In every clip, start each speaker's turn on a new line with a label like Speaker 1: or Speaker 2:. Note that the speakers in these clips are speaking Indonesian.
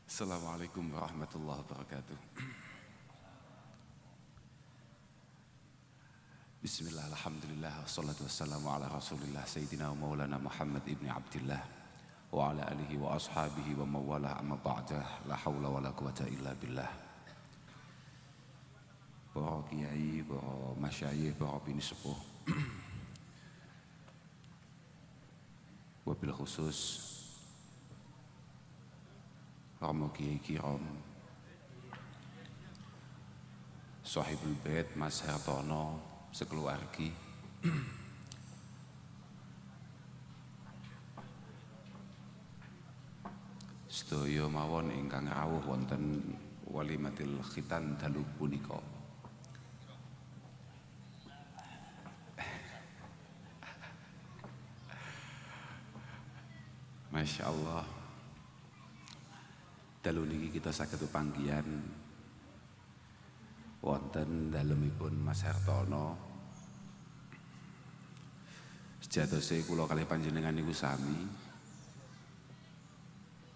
Speaker 1: Assalamualaikum warahmatullahi wabarakatuh. Bismillah, alhamdulillah, wassalatu wassalamu ala rasulillah Sayyidina wa maulana Muhammad ibn Abdillah wa ala alihi wa ashabihi wa mawalah amma ba'dah. La hawla wa la quwata illa billah. Para kiai, para masyayikh, para bini sepuh, wabil khusus Romo Kiai Kiram, Sahibul Bait Mas Hartono sekeluargi, sedaya mawon ingkang rawuh wonten walimatil khitan dalu punika. Masya Allah, dalu niki kita saged panggihan wonten dalemipun Mas Hartono. Sejatose kula kalih panjenengan niku sami.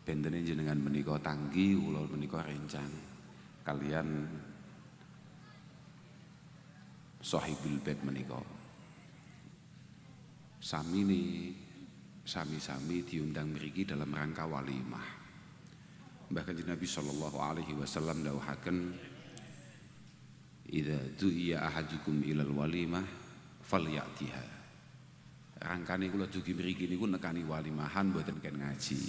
Speaker 1: Bentene jenengan menika tanggi, kula menika rencang kalian Sahibul Bait menika. Sami-sami diundang mriki dalam rangka walimah. Bahkan Nabi sallallahu alaihi wasallam dawuhaken, idza du'iya ahadukum ilal walimah falyatiha. Rangkane kula dugi mriki niku nekani walimahan mboten ken ngaji.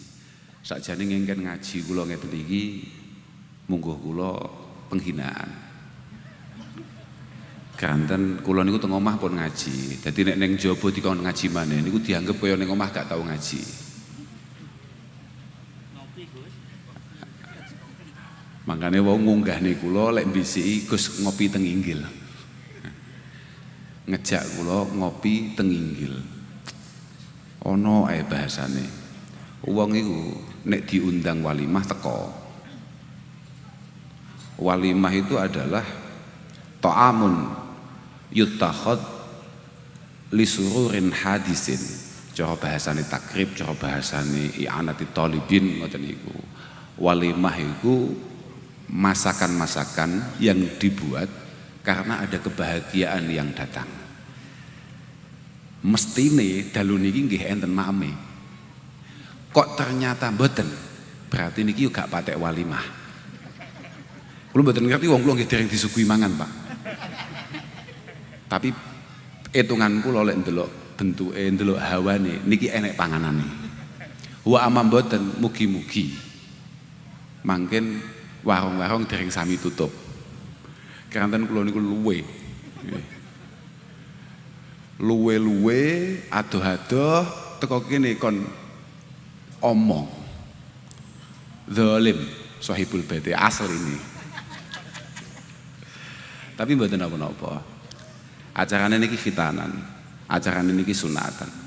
Speaker 1: Sakjane ngengken ngaji kula ngeten iki mungguh kula penghinaan. Kanten kula niku teng omah pun ngaji. Dadi nek ning jaba dikon ngaji maneh niku dianggep kaya ning omah gak tau ngaji. Makanya wong ngunggahne kula lek bisiki Gus ngopi teng Inggil. Ngejak kula ngopi teng Inggil. Ana ae bahasane. Wong iku nek diundang walimah teko. Walimah itu adalah ta'amun yutakhad li sururin hadisin. Cara bahasane takrib, cara bahasane i'anati talibin ngoten niku. Walimah iku masakan-masakan yang dibuat karena ada kebahagiaan yang datang. Mestine dalu niki nggih enten mame. Kok ternyata mboten, berarti niki gak patek walimah. Kula mboten ngerti wong kula nggih dereng disuguhi mangan, Pak. Tapi hitungan kula lek ndelok bentuke, ndelok hawane niki enek panganane. Wa amam mboten mugi-mugi mangken warung-warung dereng sami tutup. Kanten kula niku luwe adoh-adoh teko kene kon omong. Zalim Sahibul Bait asal ini. Tapi mboten napa-napa. Acarane niki khitanan, acarane niki sunatan.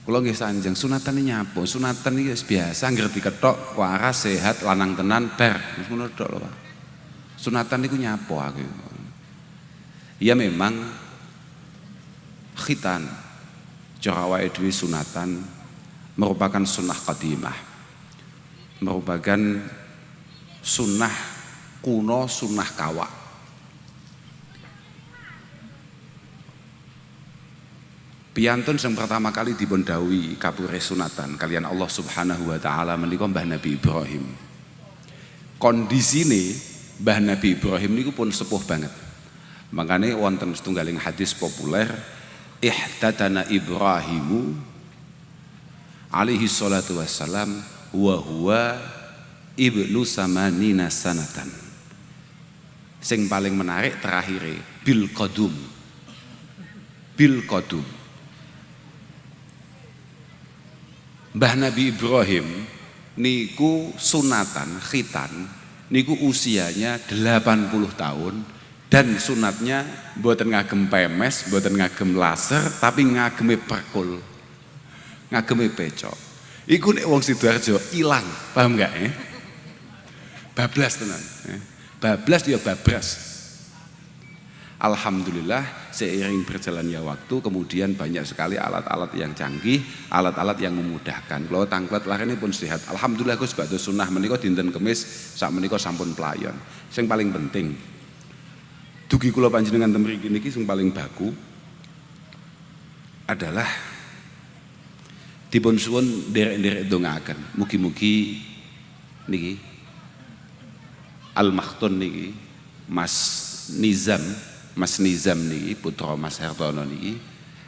Speaker 1: Kula nggih sanjang sunatan iki nyapa? Sunatan iki wis biasa ngerti ketok waras sehat lanang tenan ber. Wis ngono tok lho, Pak. Sunatan niku nyapa aku. Ya memang khitan cara awake dhewe sunatan merupakan sunnah qadimah. Merupakan sunnah kuno, sunnah kawak. Piyantun yang pertama kali dipun dawuhi kapure sunatan kalian Allah Subhanahu wa taala menika Mbah Nabi Ibrahim. Kondisine Mbah Nabi Ibrahim niku pun sepuh banget. Makanya wonten setunggaling hadis populer, ihtatana Ibrahimu alaihi salatu wassalam wa huwa ibnu samanina sanatan. Sing paling menarik terakhir bil qadum. Mbah Nabi Ibrahim niku sunatan khitan niku usianya 80 tahun dan sunatnya mboten ngagem pemes, mboten ngagem laser, tapi ngageme perkul, ngageme pecok. Iku nek wong Sidoarjo ilang, paham enggak ya? Bablas tenan, bablas dia babras. Alhamdulillah seiring berjalannya waktu kemudian banyak sekali alat-alat yang canggih, alat-alat yang memudahkan. Kalau tangklet larene pun sehat. Alhamdulillah Gus badhe sunah menika dinten Kemis sak menika sampun playon. Sing paling penting dugi kula panjenengan ten mriki niki sing paling baku adalah dipun suwun derek-derek ndongaaken. Mugi-mugi niki Al-Makhtun niki Mas Nizam niki putra Mas Hartono niki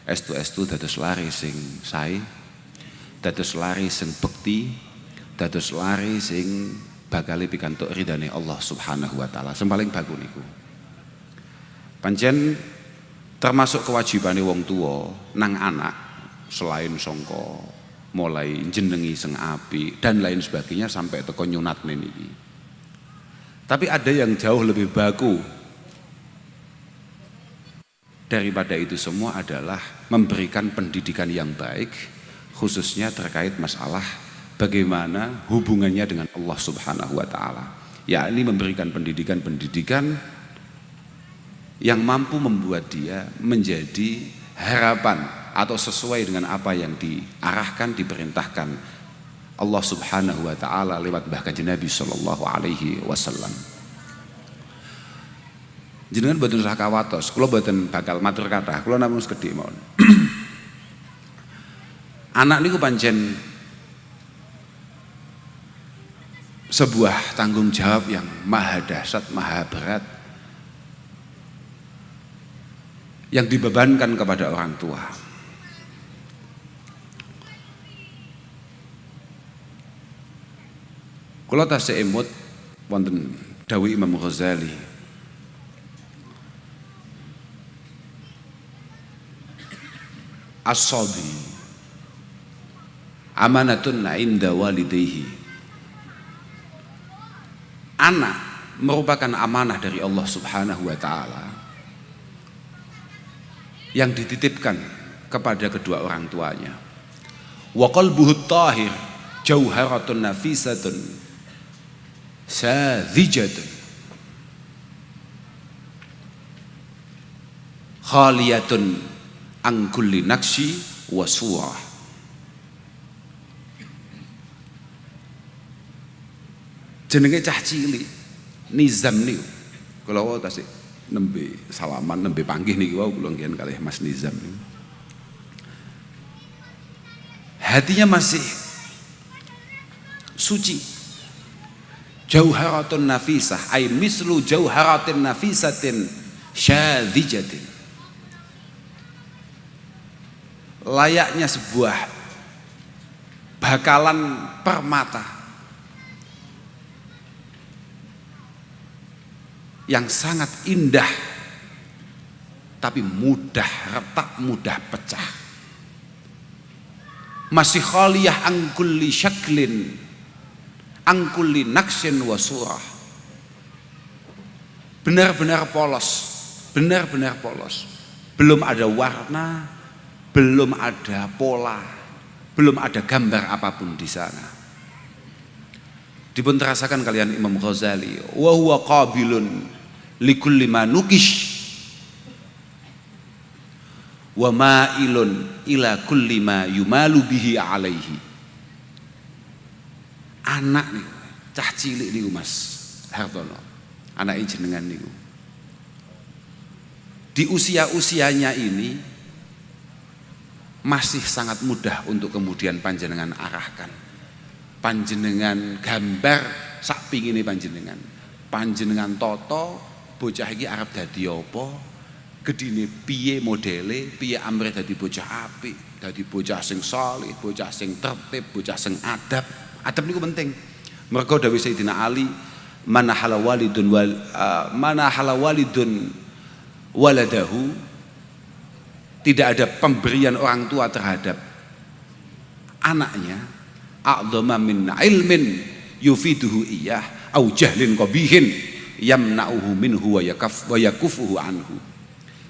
Speaker 1: estu dados lari sing sae, dados lari sing bekti, dados lari sing bakal pikantuk ridane Allah Subhanahu wa taala. Sing paling bagus niku. Pancen termasuk kewajibane wong tua nang anak selain sangka mulai jenengi sing apik dan lain sebagainya sampai teko nyunatne niki. Tapi ada yang jauh lebih baku daripada itu semua adalah memberikan pendidikan yang baik, khususnya terkait masalah bagaimana hubungannya dengan Allah Subhanahu wa taala. Yakni memberikan pendidikan yang mampu membuat dia menjadi harapan atau sesuai dengan apa yang diarahkan, diperintahkan Allah Subhanahu wa taala lewat bahkan Nabi sallallahu alaihi wasallam. Jenengan boten usah kawatos, kula boten bakal matur kathah, kula namung sekedhik mawon. Anak niku pancen sebuah tanggung jawab yang maha dahsyat, maha berat yang dibebankan kepada orang tua. Kula tasih emut wonten dawuh Imam Ghazali. As-sabi amanatun inda walidayhi. Anak merupakan amanah dari Allah Subhanahu wa taala yang dititipkan kepada kedua orang tuanya. Wa qalbuhu tahir jauharatun nafisatun sadzijatun khaliyatun an kulli naqsi wa surah. Jenenge cah cilik Nizam niku kula wau tasih nembe salaman nembe panggih niki wau kula nggih kalih Mas Nizam niku. Hatinya masih suci. Jauharatun nafisah ay mislu jauharatin nafisatin syadhijatin. Layaknya sebuah bakalan permata yang sangat indah tapi mudah retak, mudah pecah. Masih khaliyah an kulli syaklin an kulli naqsin wa surah. Benar-benar polos, benar-benar polos. Belum ada warna, belum ada pola, belum ada gambar apapun di sana. Dipun terasakan kalian Imam Ghazali, wa huwa qabilun likulli ma nukish wa ma'ilun ila kulli ma yumalu bihi alaihi. Anak nih, cah cilik niku Mas Hartono, anak jenengan niku. Di usia-usianya ini masih sangat mudah untuk kemudian panjenengan arahkan, panjenengan gambar sak pingine panjenengan toto bocah iki arep dadi apa, gedine piye modele, piye amrih dadi bocah apik, dadi bocah sing saleh, bocah sing tertib, bocah sing adab. Adab niku penting. Mergo dawuh Sayyidina Ali, mana halawalidun waladahu, tidak ada pemberian orang tua terhadap anaknya a'dhama min ilmin yufiduhu iyah au jahlin qabihin yamna'uhu minhu wa yakufuhu anhu.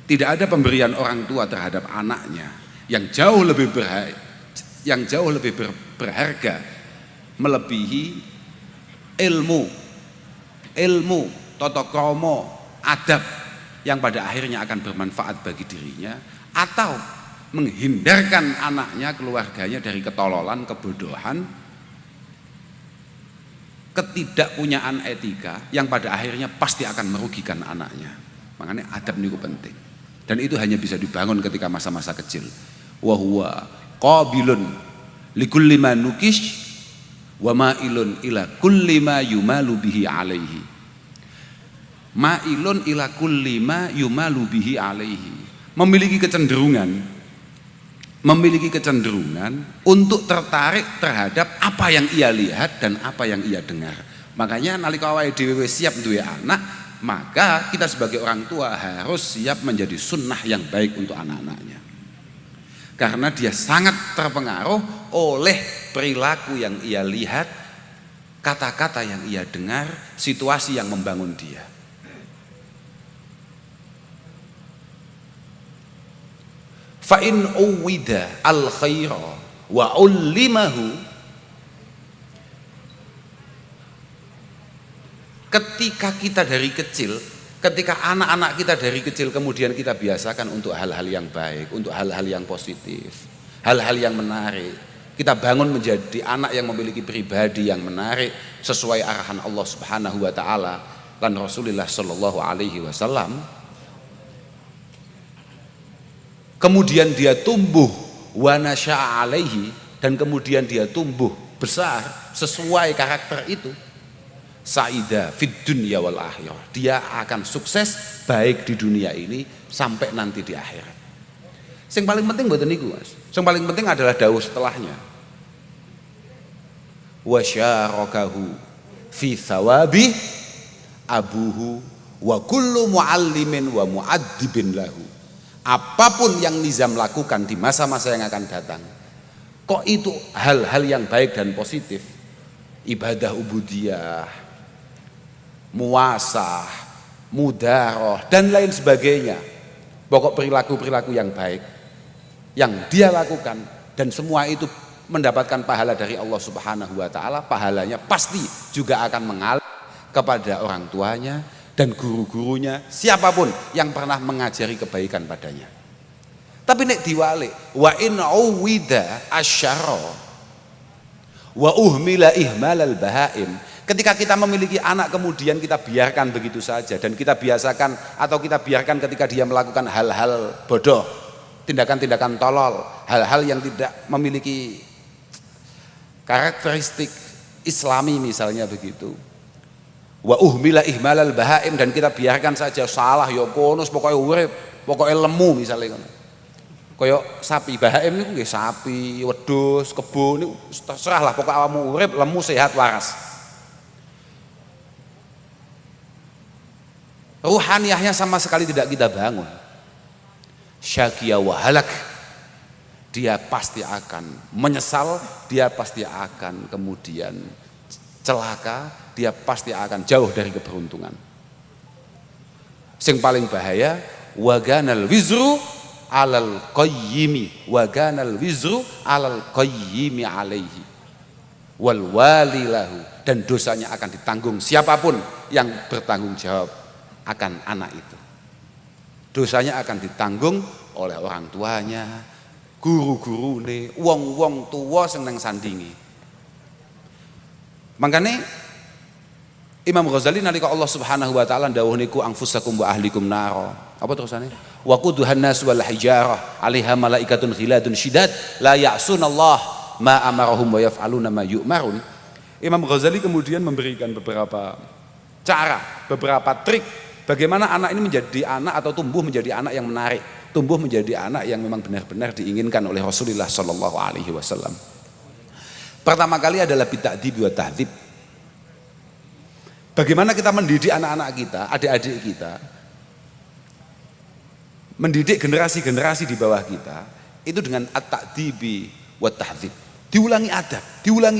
Speaker 1: Tidak ada pemberian orang tua terhadap anaknya yang jauh lebih berharga melebihi ilmu tata krama, adab yang pada akhirnya akan bermanfaat bagi dirinya, atau menghindarkan anaknya, keluarganya dari ketololan, kebodohan, ketidakpunyaan etika yang pada akhirnya pasti akan merugikan anaknya. Makanya adab niku penting. Dan itu hanya bisa dibangun ketika masa-masa kecil. Wa huwa qabilun likulli ma nukish wa ma'ilun ila kulli ma yumalu bihi alaihi. Ma'ilun ila kulli ma yumalu bihi alaihi. Memiliki kecenderungan untuk tertarik terhadap apa yang ia lihat dan apa yang ia dengar. Makanya nalika awake dhewe siap duwe anak, maka kita sebagai orang tua harus siap menjadi sunnah yang baik untuk anak-anaknya. Karena dia sangat terpengaruh oleh perilaku yang ia lihat, kata-kata yang ia dengar, situasi yang membangun dia. Fa in uwida al khaira wa ullimahu, ketika kita dari kecil, ketika anak-anak kita dari kecil kemudian kita biasakan untuk hal-hal yang baik, untuk hal-hal yang positif, hal-hal yang menarik, kita bangun menjadi anak yang memiliki pribadi yang menarik sesuai arahan Allah Subhanahu wa taala dan Rasulullah sallallahu alaihi wasallam. Kemudian dia tumbuh wa nasya'a alaihi, dan kemudian dia tumbuh besar sesuai karakter itu, saida fid dunya wal akhirah, dia akan sukses baik di dunia ini sampai nanti di akhirat. Yang paling penting mboten niku, Mas. Yang paling penting adalah dawuh setelahnya. Wa syarakahu fi thawabi abuhu wa kullu muallimin wa muaddibin lahu. Apapun yang Nizam lakukan di masa-masa yang akan datang, kok itu hal-hal yang baik dan positif, ibadah ubudiyah, muasah, mudaroh, dan lain sebagainya, pokok perilaku-perilaku yang baik yang dia lakukan, dan semua itu mendapatkan pahala dari Allah Subhanahu wa taala, pahalanya pasti juga akan mengalir kepada orang tuanya dan guru-gurunya, siapapun yang pernah mengajari kebaikan padanya. Tapi nek diwalik, wa in uwida asyara wa uhmila ihmalal bahaim, ketika kita memiliki anak kemudian kita biarkan begitu saja dan kita biasakan atau kita biarkan ketika dia melakukan hal-hal bodoh, tindakan-tindakan tolol, hal-hal yang tidak memiliki karakteristik Islami misalnya begitu. Wa uhmila ihmalal bahaim, dan kita biarkan saja salah ya kono pokoke urip, pokoke lemu misalnya ngono. Kaya sapi bahaim niku nggih sapi, wedhus, kebo niku terserah lah, pokoke awakmu urip lemu sehat waras. Ruhaniyahnya sama sekali tidak kita bangun. Syaqiya wa halak, dia pasti akan menyesal, dia pasti akan kemudian celaka, dia pasti akan jauh dari keberuntungan. Sing paling bahaya, waganal wizru alal qayyimi, waganal wizru alal qayyimi alaihi wal walilahu, dan dosanya akan ditanggung siapapun yang bertanggung jawab akan anak itu. Dosanya akan ditanggung oleh orang tuanya, guru-gurune, wong-wong tuwa sing nang sandingi. Makanya Imam Ghazali nalika Allah Subhanahu wa taala dawuh niku anfusakum wa ahlikum naro. Apa terusane? Wa quduhan nas wal hijarah 'alaiha malaikatun ghiladun syidad la ya'sunallah ma amarahum wa yaf'aluna ma yu'marun. Imam Ghazali kemudian memberikan beberapa cara, beberapa trik bagaimana anak ini menjadi anak atau tumbuh menjadi anak yang menarik, tumbuh menjadi anak yang memang benar-benar diinginkan oleh Rasulullah sallallahu alaihi wasallam. Pertama kali adalah bita'dib wa tahdzib. Bagaimana kita mendidik anak-anak kita, adik-adik kita, mendidik generasi-generasi di bawah kita, itu dengan at-ta'dibi wa tahdzib. Diulangi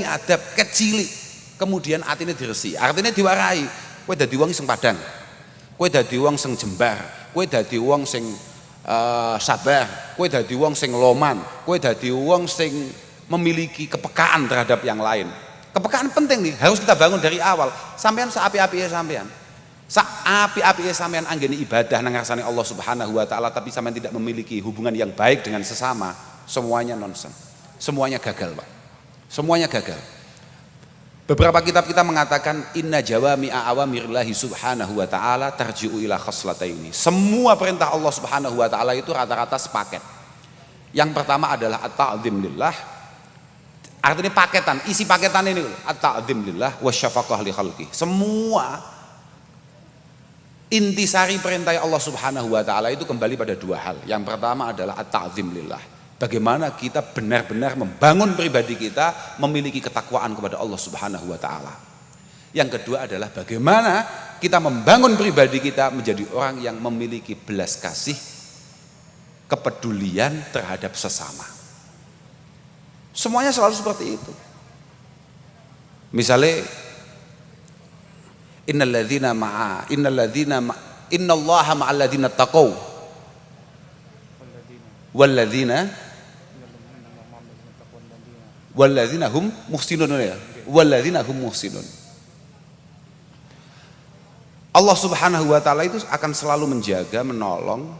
Speaker 1: adab kecilik, kemudian atine diresi, artinya diwarai. Kowe dadi wong sing padang, kowe dadi wong sing jembar, kowe dadi wong sing sabar, kowe dadi wong sing loman, kowe dadi wong sing memiliki kepekaan terhadap yang lain. Kepekaan penting nih, harus kita bangun dari awal. Sampean seapi-api ya sampean. Sak api-api sampean anggene ibadah nang ngarsane Allah Subhanahu wa taala tapi sampean tidak memiliki hubungan yang baik dengan sesama, semuanya nonsen. Semuanya gagal, Pak. Semuanya gagal. Beberapa kitab kita mengatakan inna jawami'a awamirillahi subhanahu wa ta'ala tarji'u ila khaslataini. Semua perintah Allah Subhanahu wa taala itu rata-rata sepaket. Yang pertama adalah at-ta'zim lillah. Artinya paketan, isi paketan ini at-ta'zim lillah wa syafaqah li khalqih. Semua intisari perintah Allah Subhanahu wa taala itu kembali pada dua hal. Yang pertama adalah at-ta'zim lillah. Bagaimana kita benar-benar membangun pribadi kita memiliki ketakwaan kepada Allah Subhanahu wa taala. Yang kedua adalah bagaimana kita membangun pribadi kita menjadi orang yang memiliki belas kasih, kepedulian terhadap sesama. Semuanya selalu seperti itu. Misalnya innallaha ma'al ladzina taqaw walladzina hum muhsinun ya. Walladzina hum muhsinun. Allah Subhanahu wa taala itu akan selalu menjaga, menolong,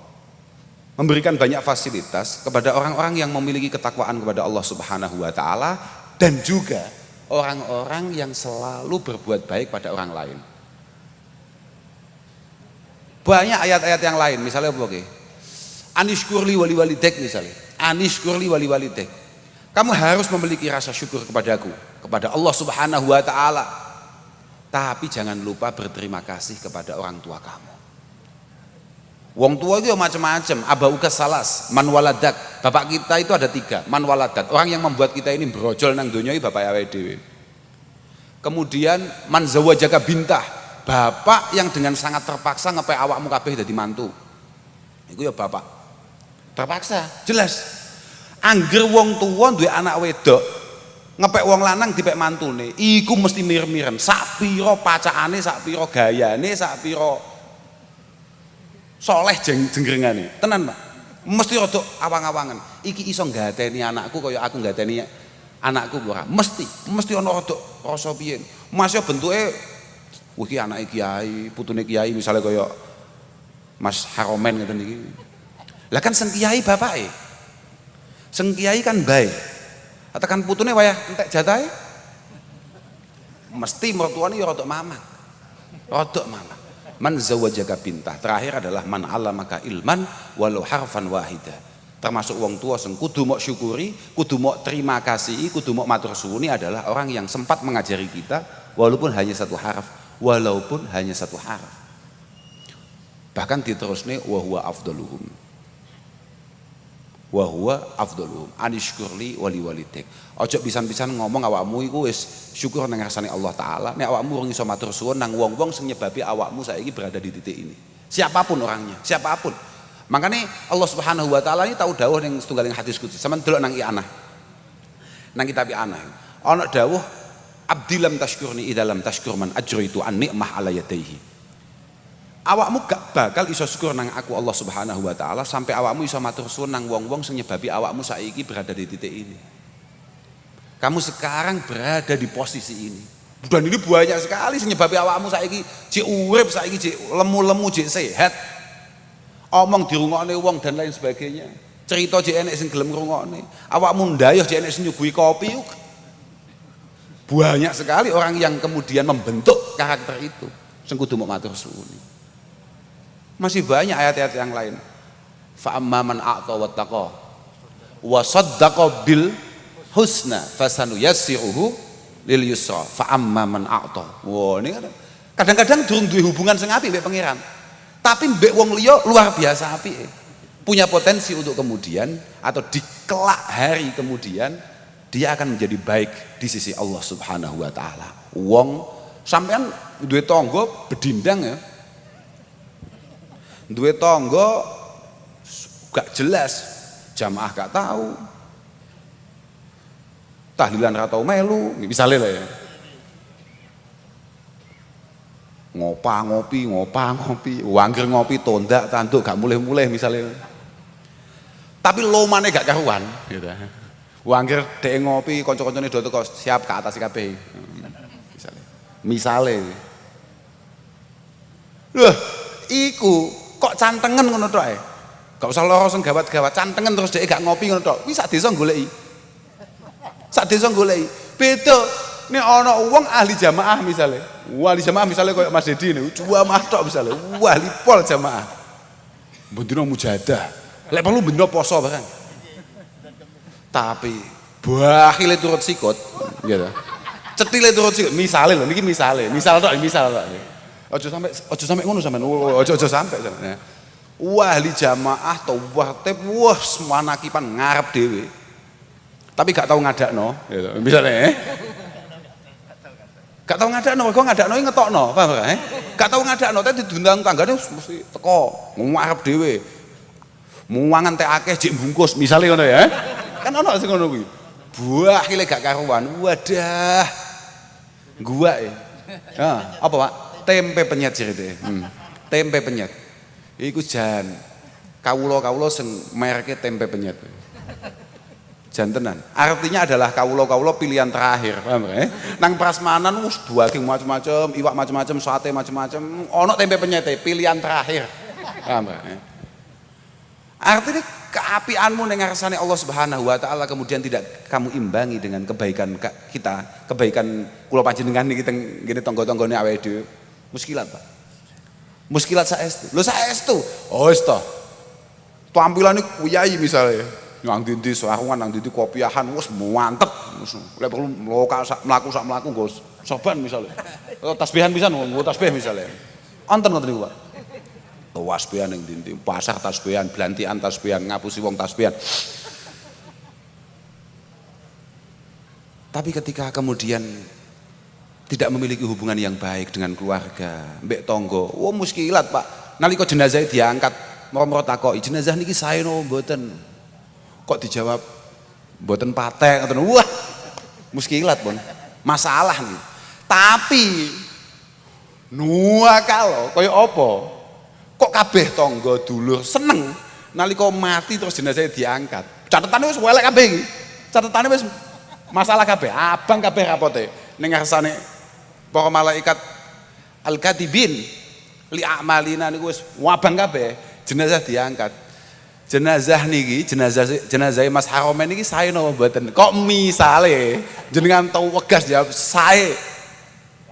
Speaker 1: memberikan banyak fasilitas kepada orang-orang yang memiliki ketakwaan kepada Allah Subhanahu wa taala dan juga orang-orang yang selalu berbuat baik pada orang lain. Banyak ayat-ayat yang lain, misalnya apa? Anishkurli wali walidek misalnya. Anishkurli wali walidek. Kamu harus memiliki rasa syukur kepadaku, kepada Allah Subhanahu wa taala. Tapi jangan lupa berterima kasih kepada orang tua kamu. Wong tua itu macam-macam, abauka salas, man waladak. Bapak kita itu ada 3, man waladak. Orang yang membuat kita ini brojol nang donya iki bapak awake dhewe. Kemudian man zawajaka bintah. Bapak yang dengan sangat terpaksa ngepek awakmu kabeh dadi mantu. Iku ya bapak. Terpaksa, jelas. Angger wong tua duwe anak wedok, ngepek wong lanang dipek mantune, iku mesti mir-miren. Sak pira pacakane, sak pira gayane, sak pira soleh jengrengane. Tenan, Pak. Mesti rada awang-awangan. Iki iso nggateni anakku kaya aku nggateni anakku ora. Mesti ana rada rasa piye. Mas yo bentuke wah iki anake kiai, putune kiai misalnya kaya Mas Haromen ngeten iki. Lah kan sing kiai bapake. Sing kiai kan bae. Tekan putune wayah entek jatahe. Mesti mertuane ya rada mamang. Rada mamang. Man zawajaka bintah. Terakhir adalah man 'allamaka ilman walau harfan wahida. Termasuk wong tua sing kudu mok syukuri, kudu mok terima kasih, kudu mok matur suwuni adalah orang yang sempat mengajari kita walaupun hanya satu harf. Walaupun hanya satu harf. Bahkan diterusne wa huwa afdaluhum. Wa huwa afdaluhum. Anishkurli wali walidek. Ojo pisan-pisan ngomong awakmu iku wis syukur nang ngarsane Allah taala. Nek awakmu ora iso matur suwun nang wong-wong sing nyebabi awakmu saiki berada di titik ini. Siapapun orangnya, siapapun. Makanya Allah Subhanahu wa taala ini tahu dawuh ning setunggaling hadis qudsi. Sampeyan delok nang I'anah. Nang kitab I'anah. Ana dawuh abdi lam tashkurni idza lam tashkur man ajraitu an ni'mah ala yadayhi. Awakmu gak bakal iso syukur nang aku Allah Subhanahu wa taala sampai awakmu iso matur suwun nang wong-wong sing nyebabi awakmu saiki berada di titik ini. Kamu sekarang berada di posisi ini. Dan ini banyak sekali sing nyebabi awakmu saiki jek urip, saiki jek lemu-lemu, jek sehat. Omong dirungokne wong dan lain sebagainya. Cerita jek enek sing gelem ngrungokne. Awakmu ndayoh jek enek sing nyuguhi kopi. Banyak sekali orang yang kemudian membentuk karakter itu. Sing kudu mok matur suwun. Masih banyak ayat-ayat yang lain. Fa amman a'ta wattaqa wa saddaqa bil husna fasanuyassiruhu lil yusra. Fa amman a'ta. Wah, ini kadang-kadang durung duwe hubungan sing apik mbek pangeran. Tapi mbek wong liya luar biasa apike. Punya potensi untuk kemudian atau di kelak hari kemudian dia akan menjadi baik di sisi Allah Subhanahu wa taala. Wong sampean duwe tangga bedindang ya. Duwe tangga gak jelas, jamaah gak tahu. Tahlilan ra tau melu, misale lah ya. Ngopi, wangger ngopi tondak tanduk gak mulih-mulih misalnya. Tapi lomane gak karuan gitu. Wangger dhek ngopi kanca-kancane do teko siap ke atas kabeh. Misale. Loh, iku kok cantengen ngono tok ae. Gak usah lara sing gawat-gawat, cantengen terus dhek gak ngopi ngono tok. Kuwi sak desa goleki. Sak desa goleki. Beda nek ana wong ahli jamaah misale. Ahli jamaah misale koyo Mas Dedi niku jamaah tok misale. Ahli pol jamaah. Bendina mujahadah. Lek perlu bendina poso barang. Tapi bakhile turut sikut, gitu. Cetile turut sikut. Misale lho, niki misale. Misal tok. Aja sampe ngono sampean. Aja sampe. Ahli jamaah tawatib wah semanakipan ngarep dhewe. Tapi gak tau ngadakno, gitu. Misale gak tau ngadakno, kok ngadakno ngetokno, paham gak? Gak tau ngadakno, tapi diundang tanggane mesti teko ngarep dhewe. Muangan teh akeh jek bungkus, misale ngono ya. Kan ono sing ngono kuwi. Buahile gak karuan. Wadah. Gua ya. Apa, Pak? Tempe penyet cerite. Tempe penyet. Iku jan kawula-kawula sing mereke tempe penyet. Jan tenan. Artinya adalah kawula-kawula pilihan terakhir, paham ya? Nang prasmanan wis daging macam-macam, iwak macam-macam, sate macam-macam, ono tempe penyet pilihan terakhir. Paham ya? Artinya keapianmu ning ngarsane Allah Subhanahu wa taala kemudian tidak kamu imbangi dengan kebaikan kita, kebaikan kula panjenengan niki teng ngene tangga-tanggane awake dhewe. Muskilat, Pak. Muskilat saestu. Lho saestu. Oh wis to. Tampilane kuyai misale. Nang ndi sarungan nang ndi kopiahan wis mantep. Lek perlu mlaku sak mlaku nggo soban misale. Tasbihan pisan nggo tasbih misale. Onten ngoten niku, Pak. Tasbihan yang dinding, pasar tasbihan, belantian tasbihan, ngapusi wong tasbihan. Tapi ketika kemudian tidak memiliki hubungan yang baik dengan keluarga, mbek tonggo, wah muskilat, Pak. Nalika jenazah diangkat, moro-moro takoki, jenazah niki sae no mboten. Kok dijawab mboten patek ngoten. Wah, muskilat, Pun. Masalah nih. Tapi nuwakal kaya apa? Kok kabeh tangga dulur seneng nalika mati terus jenazah diangkat. Catetane wis welek kabeh iki. Catetane wis masalah kabeh, abang kabeh rapote. Ning ngarsane para malaikat al-katibin li a'malina niku wis abang kabeh, jenazah diangkat. Jenazah niki, jenazah Mas Haromen niki sae napa mboten? Kok misale jenengan tau wegas jawab sae.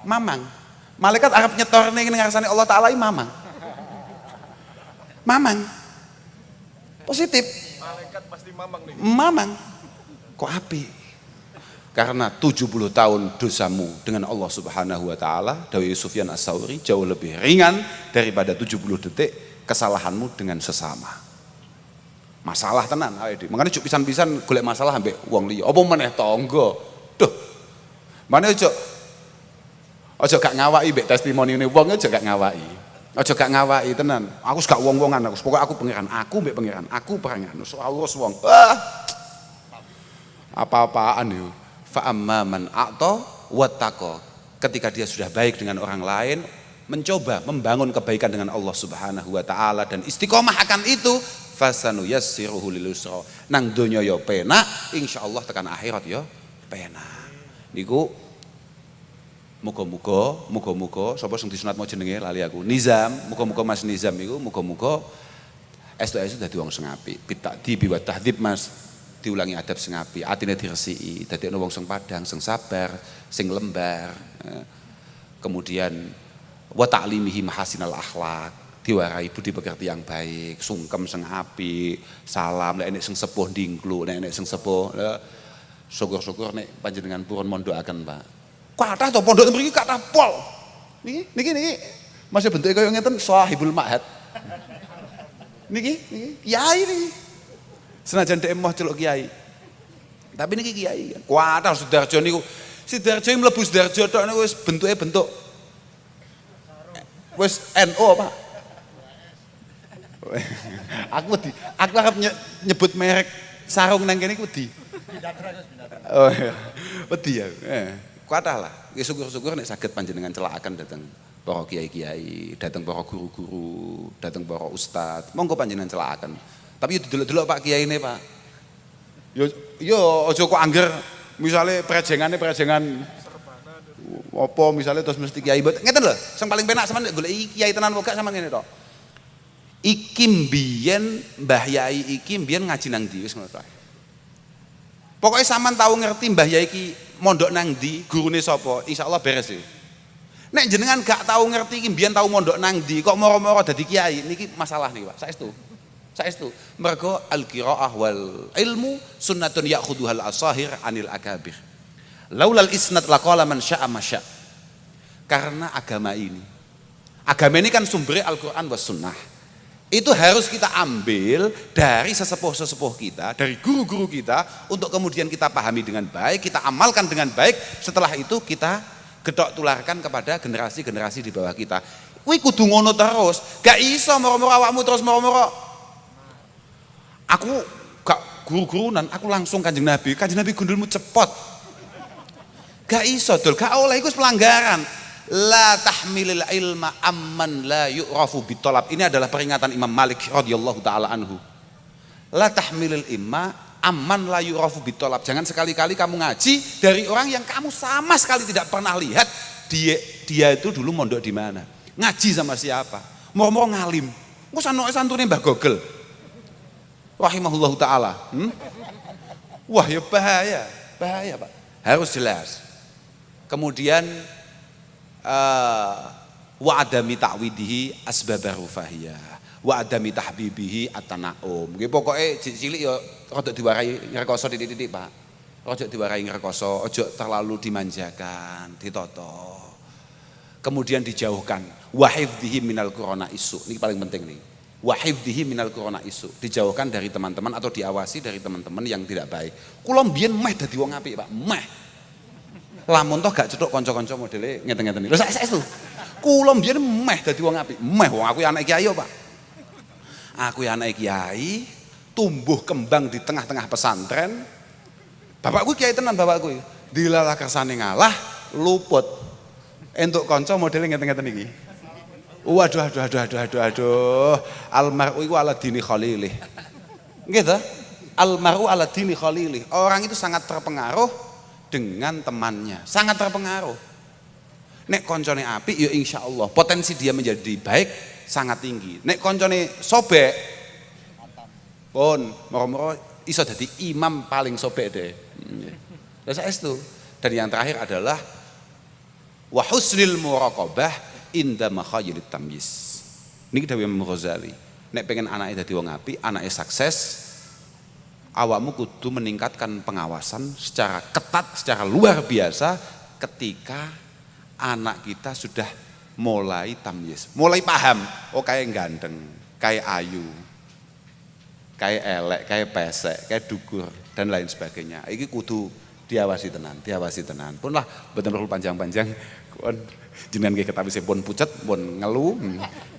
Speaker 1: Mamang. Malaikat arep nyetor ning ngarsane Allah taala iki mamang. Mamang. Positif. Malaikat pasti mamang nih. Mamang. Kok api? Karena 70 tahun dosamu dengan Allah Subhanahu wa taala, Dawi Sufyan As-Tsauri jauh lebih ringan daripada 70 detik kesalahanmu dengan sesama. Masalah tenan awake dhewe. Makane juk pisan-pisan golek masalah ambek wong liya. Apa meneh tangga. Duh. Mane ojo gak ngawaki mbek testimoniune wong aja gak ngawaki. Aja gak ngawaki tenan. Aku gak wong-wongan aku. Pokoke aku pangeran, aku mbek pangeran, aku pangeran. Allah wong. Apa-apaan yo. Fa amma man a'ta wattaqa. Ketika dia sudah baik dengan orang lain, mencoba membangun kebaikan dengan Allah Subhanahu wa taala dan istiqomah akan itu, fasanu yassiruhu lil usra. Nang donya yo penak, insyaallah tekan akhirat yo penak. Niku muga-muga sapa sing disunat mau jenenge lali aku. Nizam, muga-muga Mas Nizam iku muga-muga estu-estu dadi wong sing apik. Bitakdi biwa tahdib Mas, diulangi adab sing apik, atine diresiki, dadi ana wong sing padhang, sing sabar, sing lembar. Kemudian wa ta'limihi mahasinal akhlak, diwarai budi pekerti yang baik, sungkem sing apik, salam lek enek sing sepuh ndingklu, nek enek sing sepuh syukur-syukur nek panjenengan purun mondokaken, Pak. Kathah to pondok mriki kathah pol. Niki masih bentuke kaya ngeten Sahibul Ma'had. Niki kiai niki. Senajan dhek emoh celuk kiai. Tapi niki kiai kan. Kathah Sidarjo niku. Sidarjo mlebu Sidarjo tok niku wis bentuke bentuk wis NU Pak. Aku arep nyebut merek sarung nang kene wedi. Oh iya. Wedi ya. Kathah lah, syukur-syukur nek saged panjenengan celakaken dhateng para kiai-kiai, dhateng para guru-guru, dhateng para ustad. Monggo panjenengan celakaken. Tapi yo didelok-delok Pak kiyaine, Pak. Yo aja kok angger misale prejengan apa misalnya terus mesti kiai ngeten lho, sing paling penak sampean golek kiai tenan wae gak sampean ngene tok. Iki mbiyen Mbah Yai iki mbiyen ngaji nang ndi wis ngono tok. Pokoke sampean tahu ngerti Mbah Yai iki mondok nang ndi, gurune sapa, insyaallah beres iki. Nek jenengan gak tahu ngerti iki mbiyen tahu mondok nang ndi kok moro-moro dadi kiai niki masalah niki Pak. Saestu. Mergo al-qiraah wal ilmu sunnatun ya'khuduhal asahir anil akabir. Laulal isnad laqala man syaa masya. Karena agama ini kan sumbernya Al-Qur'an was sunnah. Itu harus kita ambil dari sesepuh-sesepuh kita, dari guru-guru kita untuk kemudian kita pahami dengan baik, kita amalkan dengan baik. Setelah itu kita gedok tularkan kepada generasi-generasi di bawah kita. Kuwi kudu ngono terus. Gak iso moro-moro awakmu terus moro-moro. Aku gak guru-gurunan, aku langsung Kanjeng Nabi gundulmu cepot. Gak iso dul, gak oleh iku pelanggaran. La tahmilil ilma amman la yu'rafu bitolab. Ini adalah peringatan Imam Malik radhiyallahu taala anhu. La tahmilil ilma amman la yu'rafu bitolab. Jangan sekali-kali kamu ngaji dari orang yang kamu sama sekali tidak pernah lihat dia itu dulu mondok di mana, ngaji sama siapa, moro-moro ngalim. Engko santune Mbah Gogel rahimahullahu taala. Wah ya bahaya Pak. Harus jelas. Kemudian wa adami ta'widihi asbabar rufahiyah wa adami tahbibihi at-tana'um. Nggih pokoke cilik ya rada diwarai ngrekoso titik-titik Pak. Rada diwarai ngrekoso, aja terlalu dimanjakan, ditoto. Kemudian dijauhkan wa hifdhihi minal qurana isu. Ini paling penting nih. Wa hifdhihi minal qurana isu. Dijauhkan dari teman-teman atau diawasi dari teman-teman yang tidak baik. Kula mbiyen meh dadi wong apik Pak, meh. Lamun toh gak cetuk kanca-kanca modele ngeten-ngeten iki. Lho saestu. Kula mbiyen meh dadi wong apik. Meh wong aku anak kiai Pak. Aku anak kiai, tumbuh kembang di tengah-tengah pesantren. Bapakku kiai tenan bapakku. Dilalah kersane ngalah, luput. Entuk kanca modele ngeten-ngeten iki. Waduh. Almar'u iku ala dini khalilih. Nggih ta? Almar'u ala dini khalilih. Orang itu sangat terpengaruh dengan temannya, sangat terpengaruh. Nek koncone apik ya insyaallah potensi dia menjadi baik sangat tinggi. Nek koncone sobek pun moro-moro iso dadi imam paling sobek deh. Lah saestu. Dan yang terakhir adalah wa husnil muraqabah inda makhayilit tamyiz. Niki dawuh Imam Ghazali. Nek pengen anake dadi wong apik, anake sukses, awakmu kudu meningkatkan pengawasan secara ketat, secara luar biasa ketika anak kita sudah mulai tamyiz, mulai paham, oh kayak ganteng, kayak ayu, kayak elek, kayak pesek, kayak dukur dan lain sebagainya. Iki kudu diawasi tenan. Pun lah betul perlu panjang-panjang. Jenengan nggih ketawi pun pucet, pun ngelu,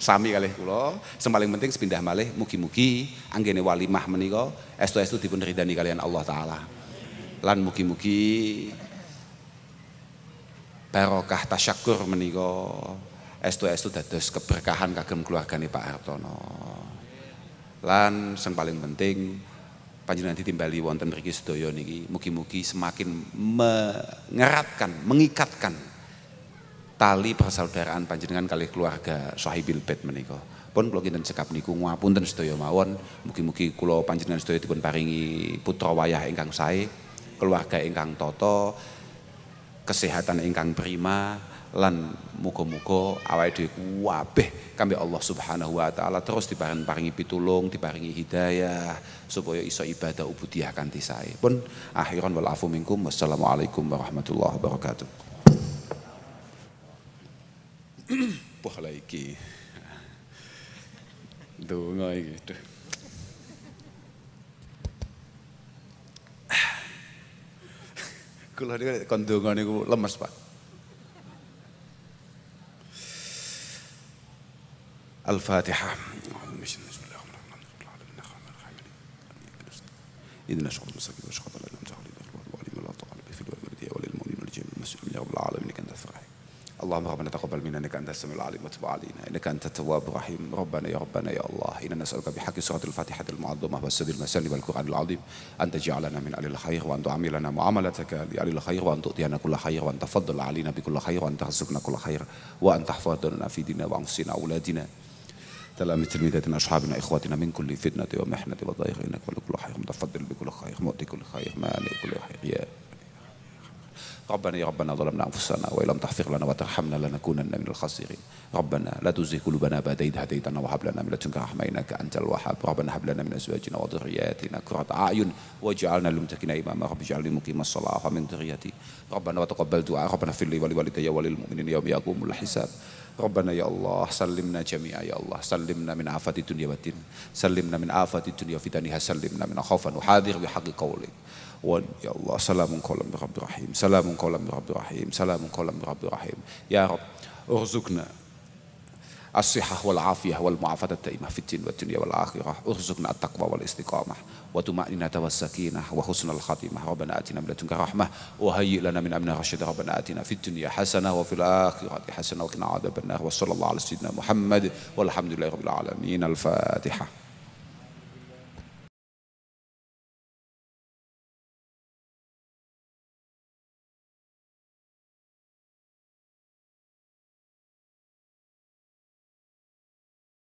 Speaker 1: sami kalih kula. Sing paling penting sepindah malih mugi-mugi anggene walimah menika estu-estu dipun ridani kalian Allah taala. Lan mugi-mugi barokah tasyakkur menika estu-estu dados keberkahan kagem keluargane Pak Hartono. Lan sing paling penting panjenengan ditimbali wonten mriki sedaya niki mugi-mugi semakin mengeratkan, mengikatkan tali persaudaraan panjenengan kalih keluarga Sahibil Bait menika. Pun kula kinten cekap niku ngapunten sedaya mawon, mugi-mugi kula panjenengan sedaya dipun paringi putra wayah ingkang sae, keluarga ingkang tata, kesehatan ingkang prima, lan muga-muga awake dhewe kabeh kangge Allah Subhanahu wa taala terus diparingi pitulung, diparingi hidayah supaya iso ibadah ubudiyah kanthi sae. Pun akhiran wal afu minkum. Wassalamualaikum warahmatullahi wabarakatuh. Pola iki. Donga iki. Kula niku kon donga niku lemes, Pak. Al-Fatihah. إذن أشهد المساكين وأشهد أن لا إله إلا الله والعلي ولا طالب في الوالدية وللمؤمنين والجن المسلمين يا رب العالمين كنت فرح اللهم ربنا تقبل منا انك انت السميع العليم وتب علينا انك انت التواب الرحيم. ربنا يا الله انا نسالك بحق سوره الفاتحه المعظمه والسر المساني والقران العظيم ان تجعلنا من اهل الخير وان تعاملنا معاملتك لاهل الخير وان تؤتينا كل خير وان تفضل علينا بكل خير وان ترزقنا كل خير وان تحفظنا في ديننا وانفسنا واولادنا تلاميذ تلميذاتنا اصحابنا اخواتنا من كل فتنه ومحنه وضيق انك كل خير متفضل بكل خير مؤتي كل خير مانع كل خير يا ربنا يا ربنا ظلمنا انفسنا وان لم تغفر لنا وترحمنا لنكونن من الخاسرين. ربنا لا تزغ قلوبنا بعد إذ هديتنا وهب لنا من لدنك رحمة إنك أنت الوهاب. ربنا هب لنا من أزواجنا وذرياتنا قرة أعين واجعلنا للمتقين إماما. رب اجعلني مقيم الصلاة ومن ذريتي. ربنا وتقبل دعاء. ربنا اغفر لي ولوالدي وللمؤمنين يوم يقوم الحساب. ربنا يا الله سلمنا جميعا يا الله سلمنا من آفات الدنيا والدين سلمنا من آفات الدنيا وفتنها سلمنا من خوف وحاذر بحق قولك يا الله سلام قولا من رب رحيم سلام قولا من رب رحيم سلام قولا من رب رحيم. يا رب ارزقنا الصحة والعافية والمعافاة الدائمة في الدين والدنيا والآخرة. ارزقنا التقوى والاستقامة وطمأنينة والسكينة وحسن الخاتمة. ربنا آتنا من لدنك رحمة وهيئ لنا من أمرنا رشدا. ربنا آتنا في الدنيا حسنة وفي الآخرة حسنة وقنا عذاب النار. وصلى الله على سيدنا محمد والحمد لله رب العالمين. الفاتحة.